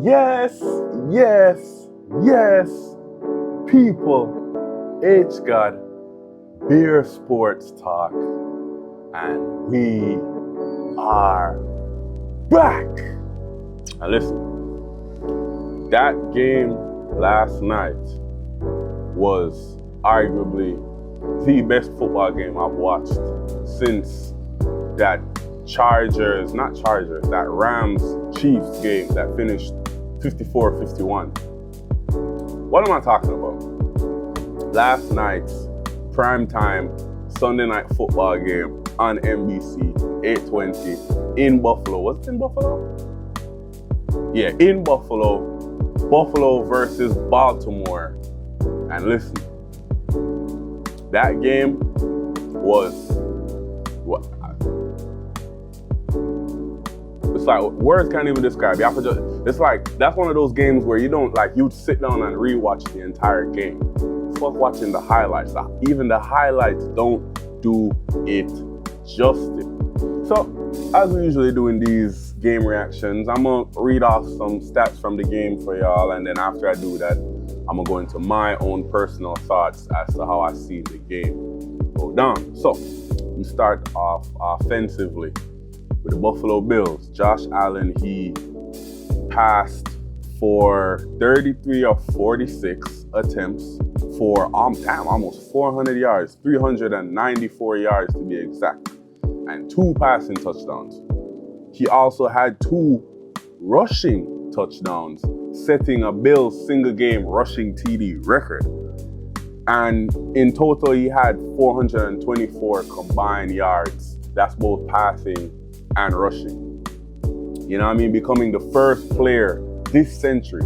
Yes, yes, yes, people. H God, Beer Sports Talk, and we are back. Now listen, that game last night was arguably the best football game I've watched since that that Rams-Chiefs game that finished 54-51. What am I talking about? Last night's primetime Sunday night football game on NBC, 8:20 in Buffalo. Was it in Buffalo? Yeah, in Buffalo. Buffalo versus Baltimore. And listen, that game was what? It's like words can't even describe it. It's like that's one of those games where you'd sit down and rewatch the entire game. Fuck watching the highlights. Even the highlights don't do it justice. So, as we usually do in these game reactions, I'm gonna read off some stats from the game for y'all, and then after I do that, I'm gonna go into my own personal thoughts as to how I see the game go down. So, we start off offensively with the Buffalo Bills. Josh Allen, he passed for 33 of 46 attempts for almost 400 yards, 394 yards to be exact, and 2 passing touchdowns. He also had 2 rushing touchdowns, setting a Bills single game rushing TD record. And in total, he had 424 combined yards. That's both passing and rushing. You know what I mean? Becoming the first player this century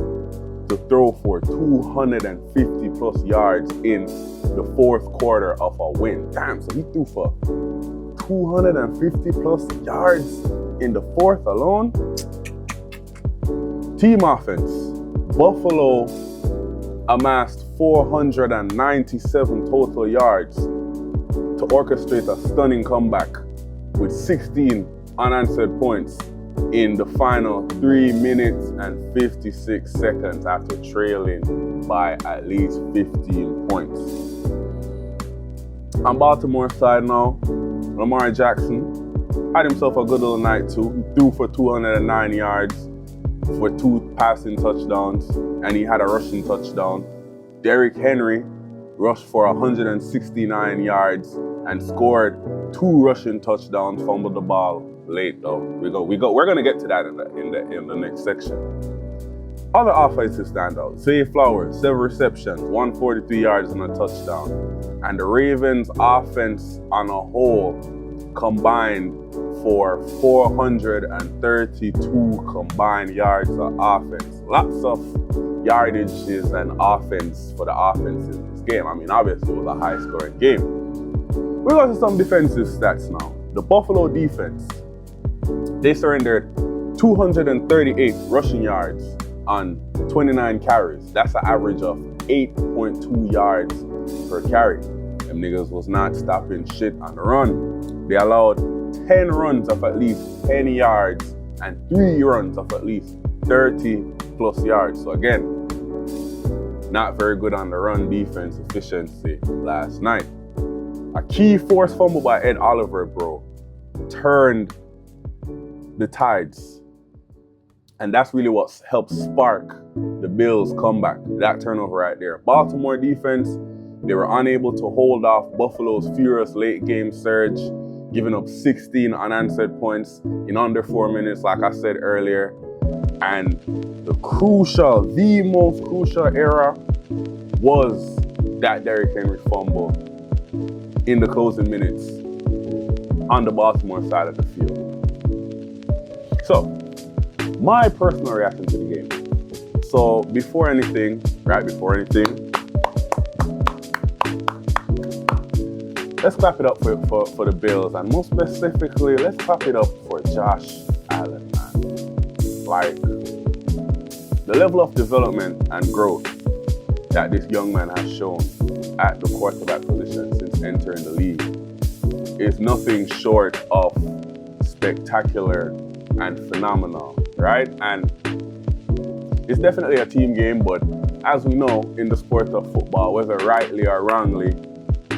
to throw for 250 plus yards in the fourth quarter of a win. Damn, so he threw for 250 plus yards in the fourth alone. Team offense. Buffalo amassed 497 total yards to orchestrate a stunning comeback with 16 unanswered points in the final 3 minutes and 56 seconds after trailing by at least 15 points. On Baltimore's side now, Lamar Jackson had himself a good little night too. He threw for 209 yards for 2 passing touchdowns, and he had a rushing touchdown. Derrick Henry rushed for 169 yards and scored 2 rushing touchdowns, fumbled the ball late though. We're gonna get to that in the next section. Other offensive standouts: Zay Flowers, 7 receptions, 143 yards and a touchdown. And the Ravens offense on a whole combined for 432 combined yards of offense. Lots of yardages and offense for the offense in this game. I mean, obviously it was a high scoring game. We go to some defensive stats now. The Buffalo defense, they surrendered 238 rushing yards on 29 carries. That's an average of 8.2 yards per carry. Them niggas was not stopping shit on the run. They allowed 10 runs of at least 10 yards and 3 runs of at least 30 plus yards. So again, not very good on the run defense efficiency last night. A key forced fumble by Ed Oliver, bro, turned the tides. And that's really what helped spark the Bills' comeback. That turnover right there. Baltimore defense, they were unable to hold off Buffalo's furious late game surge, giving up 16 unanswered points in under 4 minutes, like I said earlier. And the most crucial error was that Derrick Henry fumble in the closing minutes on the Baltimore side of the field. So, my personal reaction to the game. So, right before anything, let's clap it up for the Bills, and more specifically, let's clap it up for Josh Allen, man. Like, the level of development and growth that this young man has shown at the quarterback position since entering the league is nothing short of spectacular and phenomenal, right? And It's definitely a team game, but as we know in the sport of football, whether rightly or wrongly,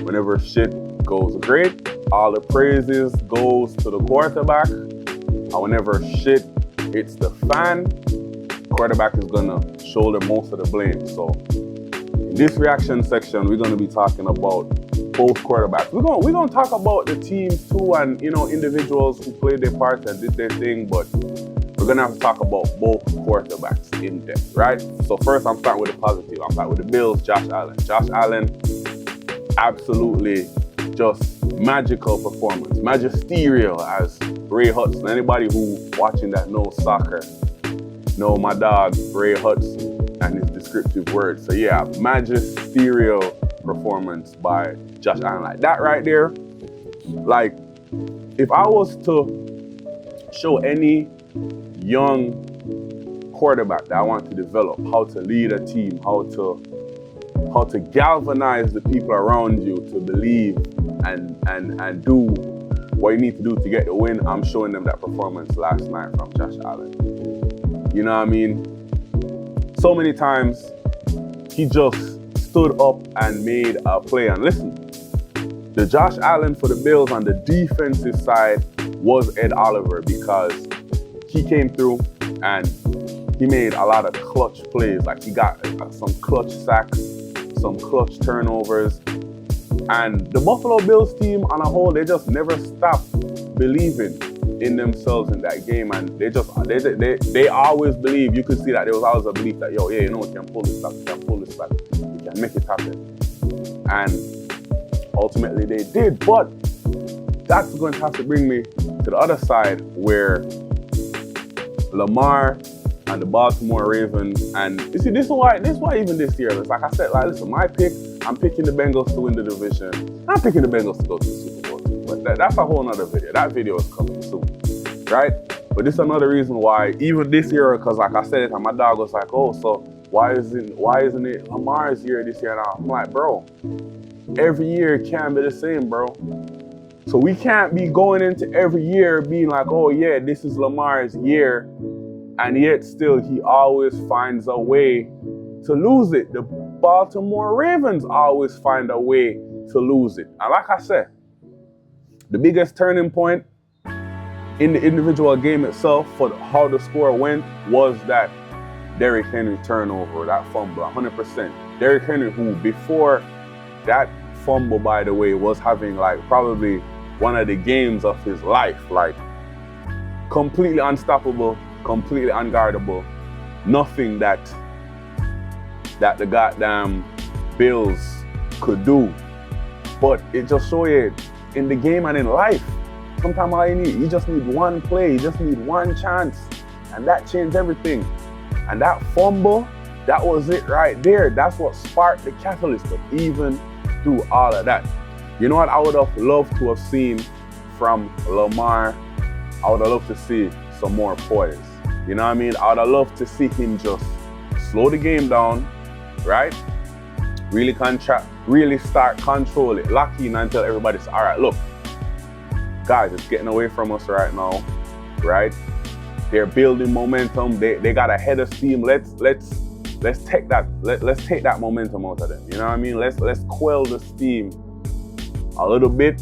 whenever shit goes great, all the praises goes to the quarterback. And whenever shit hits the fan, quarterback is gonna shoulder most of the blame. So in this reaction section, we're gonna be talking about both quarterbacks. We're gonna talk about the teams too, and individuals who played their part and did their thing, but we're gonna have to talk about both quarterbacks in depth, right? So first, I'm starting with the positive. I'm starting with the Bills, Josh Allen. Josh Allen, absolutely just magical performance, magisterial, as Ray Hudson. Anybody who watching that knows soccer know my dog Ray Hudson and his descriptive words. So yeah, magisterial performance by Josh Allen. Like that right there, like if I was to show any young quarterback that I want to develop how to lead a team, how to galvanize the people around you to believe and do what you need to do to get the win, I'm showing them that performance last night from Josh Allen. You know what I mean? So many times he just stood up and made a play. And listen, the Josh Allen for the Bills on the defensive side was Ed Oliver, because he came through and he made a lot of clutch plays. Like he got some clutch sacks, some clutch turnovers. And the Buffalo Bills team on a whole, they just never stopped believing in themselves in that game. And they always believe, you could see that there was always a belief that, yo, yeah, we can pull this back, we can pull this back, we can make it happen. And ultimately they did. But that's going to have to bring me to the other side, where Lamar and the Baltimore Ravens, and you see, this is why even this year, like I said, like listen, my pick, I'm picking the Bengals to win the division. I'm picking the Bengals to go to the Super Bowl too, but that's a whole nother video. That video is coming soon, right? But this is another reason why, even this year, because like I said it, and my dog was like, oh, so why isn't it Lamar's year this year? And I'm like, bro, every year can't be the same, bro. So we can't be going into every year being like, oh yeah, this is Lamar's year, and yet still he always finds a way to lose it. The Baltimore Ravens always find a way to lose it. And like I said, the biggest turning point in the individual game itself for how the score went was that Derrick Henry turnover, that fumble, 100%. Derrick Henry, who before that fumble, by the way, was having like probably one of the games of his life, like completely unstoppable, completely unguardable, nothing that the goddamn Bills could do. But it just shows you in the game and in life, sometimes all you just need one play, you just need one chance, and that changed everything. And that fumble, that was it right there. That's what sparked the catalyst of even through all of that. You know what I would have loved to have seen from Lamar? I would have loved to see some more poise. You know what I mean? I would have loved to see him just slow the game down, right? Really start control it, lock in until everybody says, all right, look, guys, it's getting away from us right now, right? They're building momentum. They got a head of steam. Let's take that momentum out of them. You know what I mean? Let's quell the steam a little bit.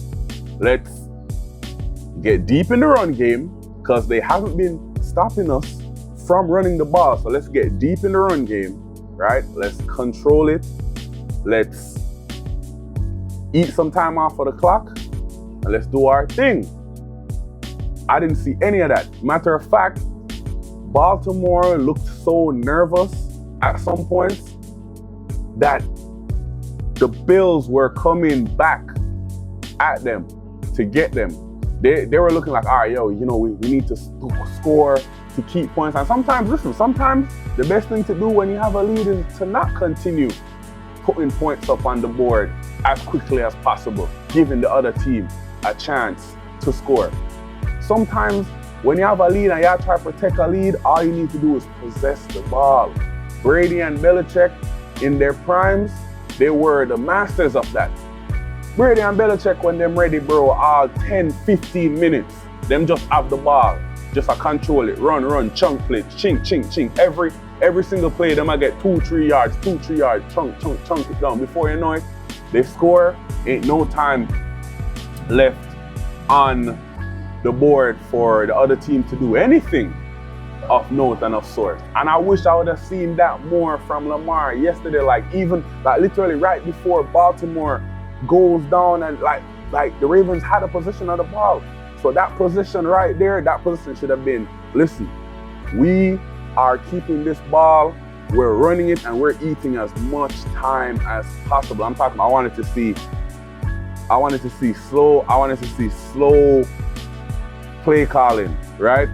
Let's get deep in the run game, because they haven't been stopping us from running the ball. So let's get deep in the run game, right? Let's control it. Let's eat some time off of the clock, and let's do our thing. I didn't see any of that. Matter of fact, Baltimore looked so nervous at some points that the Bills were coming back at them to get them. They were looking like, all right, yo, we need to score to keep points. And sometimes the best thing to do when you have a lead is to not continue putting points up on the board as quickly as possible, giving the other team a chance to score. Sometimes when you have a lead and you try to protect a lead, all you need to do is possess the ball. Brady and Belichick, in their primes, they were the masters of that. Brady and Belichick, when them ready, bro, all 10, 15 minutes, them just have the ball. just a control it, run, chunk play, chink. Every single play, them I get 2-3 yards, chunk it down. Before you know it, they score. Ain't no time left on the board for the other team to do anything of note and of sort. And I wish I would have seen that more from Lamar yesterday. Like literally right before Baltimore goes down, and like the Ravens had a possession of the ball. So that position right there, that position should have been, listen, we are keeping this ball, we're running it, and we're eating as much time as possible. I'm talking, I wanted to see slow play calling, right?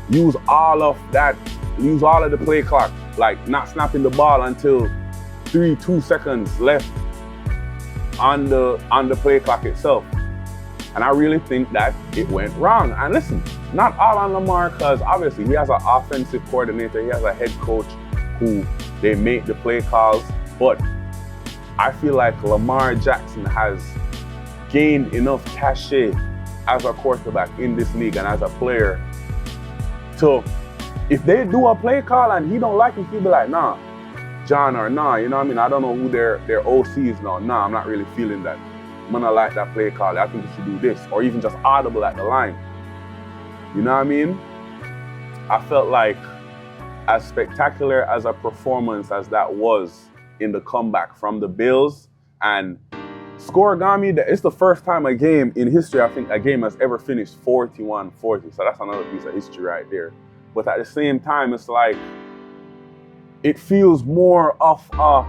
Use all of the play clock, like not snapping the ball until 2 seconds left on the play clock itself. And I really think that it went wrong. And listen, not all on Lamar, because obviously he has an offensive coordinator, he has a head coach who they make the play calls. But I feel like Lamar Jackson has gained enough cachet as a quarterback in this league and as a player to, if they do a play call and he don't like it, he'll be like, nah, John, or nah, you know what I mean? I don't know who their OC is now. Nah, I'm not really feeling that. I'm gonna like that play call. I think you should do this, or even just audible at the line. You know what I mean? I felt like, as spectacular as a performance as that was in the comeback from the Bills, and scoregami, it's the first time a game in history, I think a game has ever finished 41-40. So that's another piece of history right there. But at the same time, it's like, it feels more of a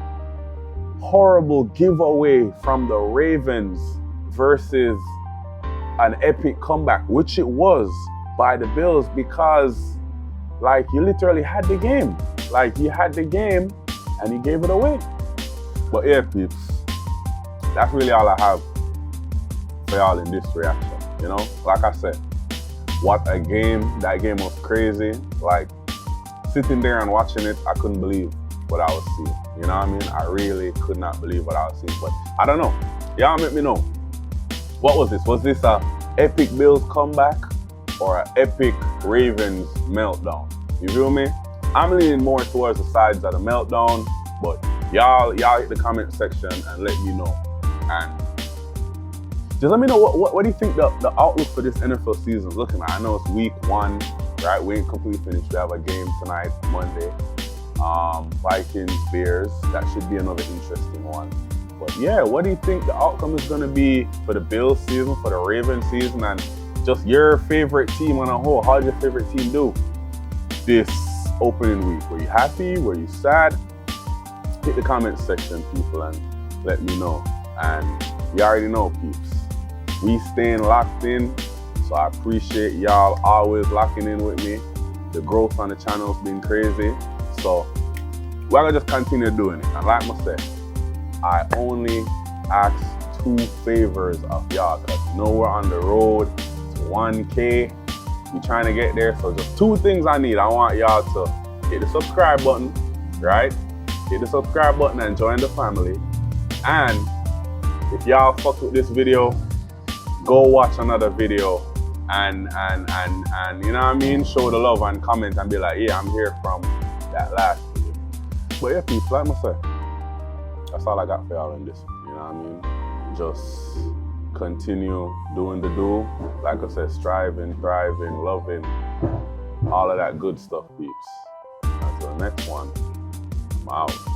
horrible giveaway from the Ravens versus an epic comeback, which it was by the Bills, because like you literally had the game. Like you had the game and you gave it away. But yeah, peeps, that's really all I have for y'all in this reaction. You know, like I said, what a game. That game was crazy. Like sitting there and watching it, I couldn't believe what I was seeing. You know what I mean? I really could not believe what I was seeing. But I don't know. Y'all let me know. What was this? Was this a epic Bills comeback or an epic Ravens meltdown? You feel me? I'm leaning more towards the sides of the meltdown, but y'all hit the comment section and let me know. And just let me know what do you think the outlook for this NFL season is looking like. I know it's week 1, right? We ain't completely finished. We have a game tonight, Monday. Vikings, Bears. That should be another interesting one. But yeah, what do you think the outcome is going to be for the Bills season, for the Ravens season, and just your favorite team on a whole? How did your favorite team do this opening week? Were you happy? Were you sad? Hit the comment section, people, and let me know. And you already know, peeps, we staying locked in, so I appreciate y'all always locking in with me. The growth on the channel has been crazy, so we're gonna just continue doing it. And like I said, I only ask 2 favors of y'all, because you know we're on the road to 1K. We're trying to get there, so just 2 things I need. I want y'all to hit the subscribe button, right? Hit the subscribe button and join the family. And if y'all fuck with this video, go watch another video and you know what I mean? Show the love and comment and be like, yeah, I'm here from that last video. But yeah, people, like I said, that's all I got for y'all in this one. You know what I mean? Just continue doing the do. Like I said, striving, thriving, loving, all of that good stuff, peeps. Until the next one, I'm out.